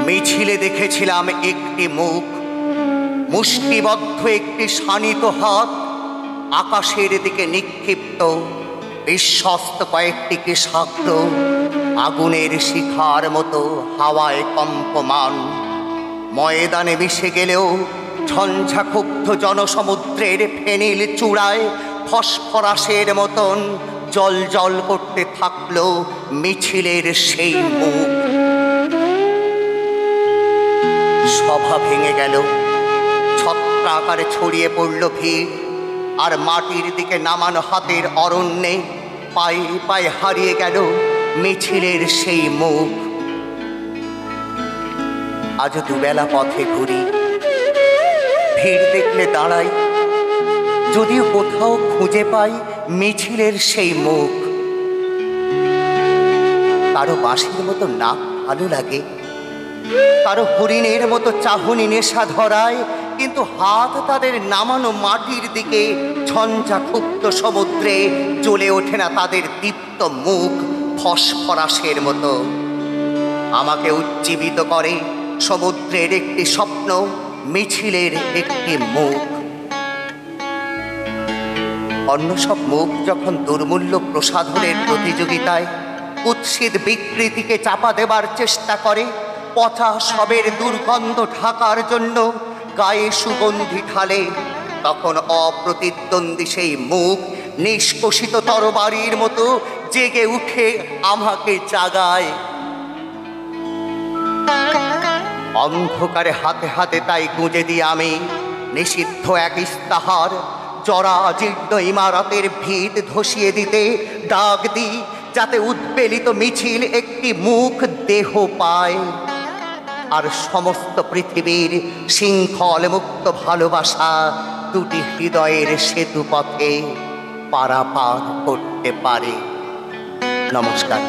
মিছিলে দেখেছিলাম একটি মুখ, মুষ্টিবদ্ধ একটি শানিত হাত, আকাশের দিকে নিক্ষিপ্ত বিশ্বস্ত কয়েকটি কেশাগ্র আগুনের শিখার মতো হাওয়ায় কম্পমান। ময়দানে মিশে গেলেও ঝঞ্ঝাক্ষুব্ধ জনসমুদ্রের ফেনিল চূড়ায় ফসফরাসের মতন জল জল করতে থাকলো মিছিলের সেই মুখ। সভা ভেঙে গেল, ছত্রাকারে ছড়িয়ে পড়ল ভিড়, আর মাটির দিকে নামানো হাতের অরণ্যে পায়ে পায়ে হারিয়ে গেল মিছিলের সেই মুখ। আজ দুবেলা পথে ঘুরি, ভিড় দেখলে দাঁড়াই, যদিও কোথাও খুঁজে পাই মিছিলের সেই মুখ। কারো বাঁশির মতো নাক ভালো লাগে, কারো হরিণের মতো চাহনি নেশা ধরায়, কিন্তু হাত তাদের নামানো মাটির দিকে ঝঞ্ঝাক্ষুব্ধ সমুদ্রে জ্বলে ওঠে না তাদের দীপ্ত মুখ ফসফরাসের মতো। আমাকে উজ্জীবিত করে সমুদ্রের একটি স্বপ্ন, মিছিলের একটি মুখ। অন্য সব মুখ যখন দুর্মূল্য প্রসাধনের প্রতিযোগিতায় কুৎসিত বিকৃতিকে চাপা দেবার চেষ্টা করে, পচা সবের দুর্গন্ধ ঢাকার জন্য গায়ে সুগন্ধি ঢালে, তখন অপ্রতিদ্বন্দ্বী সেই মুখ নিষ্কষিত তরবারির মতো জেগে উঠে আমাকে জাগায়। অন্ধকারে হাতে হাতে তাই গুঁজে দিই আমি নিষিদ্ধ এক ইস্তাহার, জরাজীর্ণ ইমারতের ভিত ধসিয়ে দিতে ডাক দিই, যাতে উদ্বেলিত মিছিল একটি মুখ দেহ পায়, আর সমস্ত পৃথিবীর শৃঙ্খল মুক্ত ভালোবাসা দুটি হৃদয়ের সেতু পথে পারাপার করতে পারে। নমস্কার।